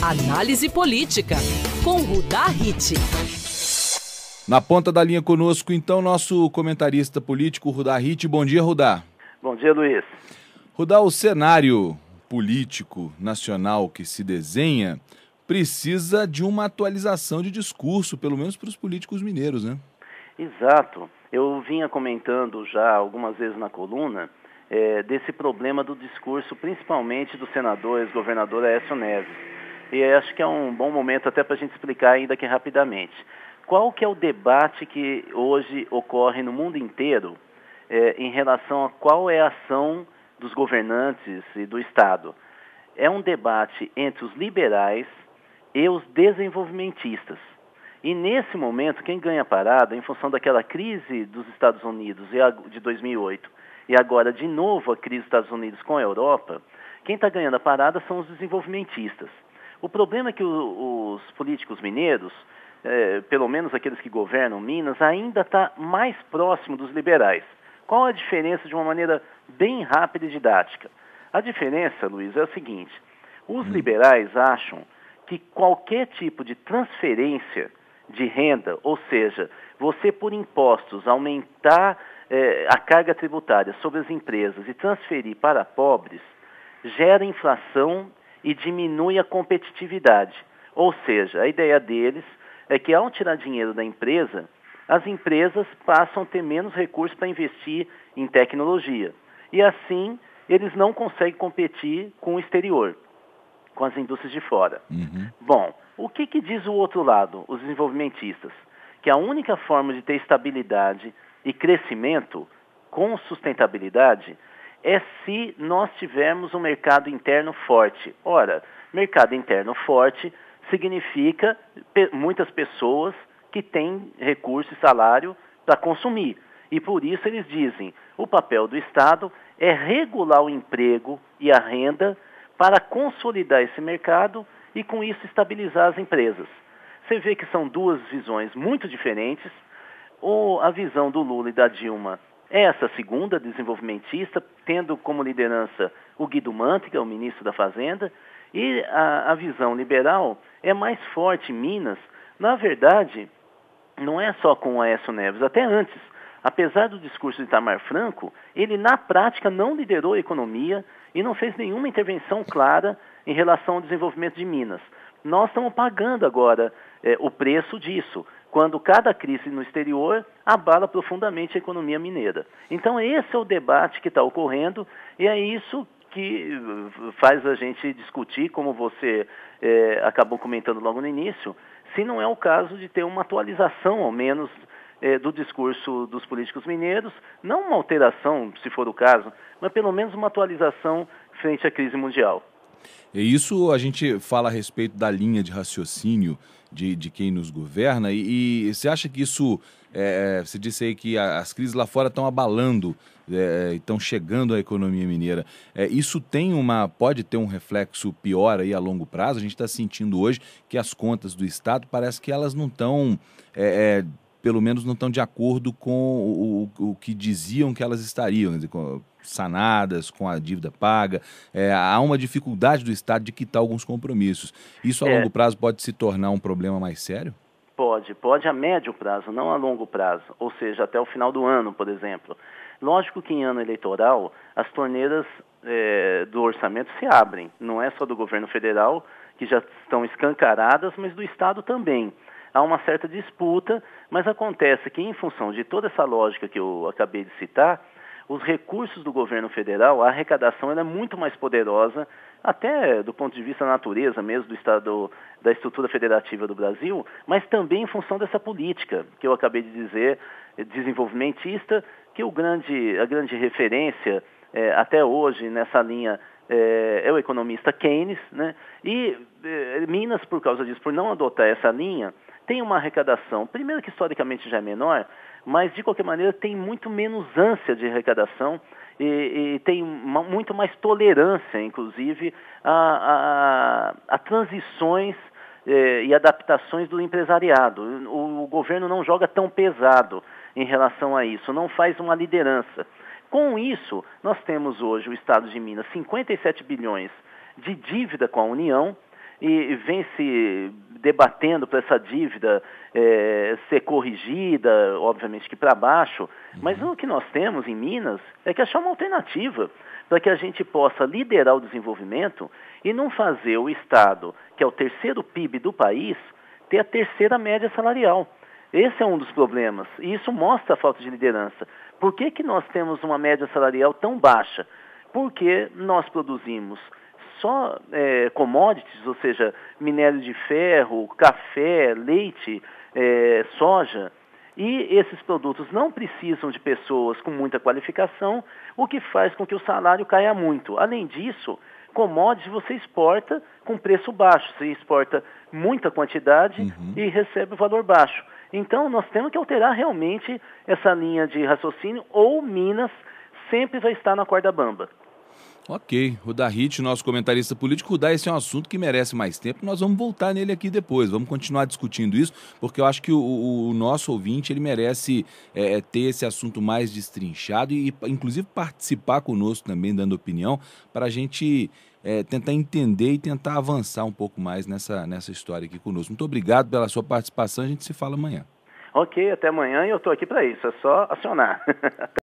Análise política, com Rudá Hit. Na ponta da linha conosco, então, nosso comentarista político, Rudá Hit. Bom dia, Rudá. Bom dia, Luiz. Rudá, o cenário político nacional que se desenha precisa de uma atualização de discurso, pelo menos para os políticos mineiros, né? Exato. Eu vinha comentando já algumas vezes na coluna desse problema do discurso, principalmente do senador, ex-governador Aécio Neves. E acho que é um bom momento até para a gente explicar ainda aqui rapidamente. Qual que é o debate que hoje ocorre no mundo inteiro em relação a qual é a ação dos governantes e do Estado? É um debate entre os liberais e os desenvolvimentistas. E nesse momento, quem ganha a parada, em função daquela crise dos Estados Unidos de 2008 e agora de novo a crise dos Estados Unidos com a Europa, quem está ganhando a parada são os desenvolvimentistas. O problema é que os políticos mineiros, pelo menos aqueles que governam Minas, ainda está mais próximo dos liberais. Qual a diferença de uma maneira bem rápida e didática? A diferença, Luiz, é o seguinte: os liberais acham que qualquer tipo de transferência de renda, ou seja, você por impostos aumentar a carga tributária sobre as empresas e transferir para pobres, gera inflação e diminui a competitividade. Ou seja, a ideia deles é que ao tirar dinheiro da empresa, as empresas passam a ter menos recursos para investir em tecnologia. E assim, eles não conseguem competir com o exterior, com as indústrias de fora. Bom, o que diz o outro lado, os desenvolvimentistas? Que a única forma de ter estabilidade e crescimento com sustentabilidade é se nós tivermos um mercado interno forte. Ora, mercado interno forte significa muitas pessoas que têm recurso e salário para consumir. E por isso eles dizem, o papel do Estado é regular o emprego e a renda para consolidar esse mercado e com isso estabilizar as empresas. Você vê que são duas visões muito diferentes. A visão do Lula e da Dilma é essa segunda, desenvolvimentista, tendo como liderança o Guido Mantega, o ministro da Fazenda, e a visão liberal é mais forte em Minas. Na verdade, não é só com o Aécio Neves, até antes. Apesar do discurso de Itamar Franco, ele na prática não liderou a economia e não fez nenhuma intervenção clara em relação ao desenvolvimento de Minas. Nós estamos pagando agora o preço disso, quando cada crise no exterior abala profundamente a economia mineira. Então esse é o debate que está ocorrendo e é isso que faz a gente discutir, como você acabou comentando logo no início, se não é o caso de ter uma atualização, ao menos, do discurso dos políticos mineiros, não uma alteração, se for o caso, mas pelo menos uma atualização frente à crise mundial. E isso a gente fala a respeito da linha de raciocínio de quem nos governa, e você acha que isso, você disse aí que as crises lá fora estão abalando, estão chegando à economia mineira, isso pode ter um reflexo pior aí a longo prazo? A gente está sentindo hoje que as contas do Estado parece que elas não estão, pelo menos não estão de acordo com o que diziam que elas estariam, quer dizer, sanadas, com a dívida paga. Há uma dificuldade do Estado de quitar alguns compromissos. Isso a longo prazo pode se tornar um problema mais sério? Pode a médio prazo, não a longo prazo, ou seja, até o final do ano, por exemplo. Lógico que em ano eleitoral as torneiras do orçamento se abrem, não é só do governo federal, que já estão escancaradas, mas do Estado também. Há uma certa disputa, mas acontece que em função de toda essa lógica que eu acabei de citar, os recursos do governo federal, a arrecadação é muito mais poderosa, até do ponto de vista da natureza mesmo, do Estado, da estrutura federativa do Brasil, mas também em função dessa política que eu acabei de dizer, desenvolvimentista, que a grande referência até hoje nessa linha é o economista Keynes, né? E Minas, por causa disso, por não adotar essa linha, tem uma arrecadação, primeiro que historicamente já é menor, mas de qualquer maneira tem muito menos ânsia de arrecadação e tem muito mais tolerância, inclusive, a transições e adaptações do empresariado. O governo não joga tão pesado em relação a isso, não faz uma liderança. Com isso, nós temos hoje o Estado de Minas 57 bilhões de dívida com a União, e vem se debatendo para essa dívida ser corrigida, obviamente que para baixo, mas o que nós temos em Minas é que achar uma alternativa para que a gente possa liderar o desenvolvimento e não fazer o Estado, que é o terceiro PIB do país, ter a terceira média salarial. Esse é um dos problemas, e isso mostra a falta de liderança. Por que nós temos uma média salarial tão baixa? Porque nós produzimos só commodities, ou seja, minério de ferro, café, leite, soja, e esses produtos não precisam de pessoas com muita qualificação, o que faz com que o salário caia muito. Além disso, commodities você exporta com preço baixo, você exporta muita quantidade e recebe valor baixo. Então, nós temos que alterar realmente essa linha de raciocínio, ou Minas sempre vai estar na corda bamba. Ok, Rudá Hit, nosso comentarista político. Rudá, esse é um assunto que merece mais tempo, nós vamos voltar nele aqui depois, vamos continuar discutindo isso, porque eu acho que o nosso ouvinte, ele merece ter esse assunto mais destrinchado e inclusive participar conosco também, dando opinião, para a gente tentar entender e tentar avançar um pouco mais nessa história aqui conosco. Muito obrigado pela sua participação, a gente se fala amanhã. Ok, até amanhã e eu estou aqui para isso, é só acionar. Até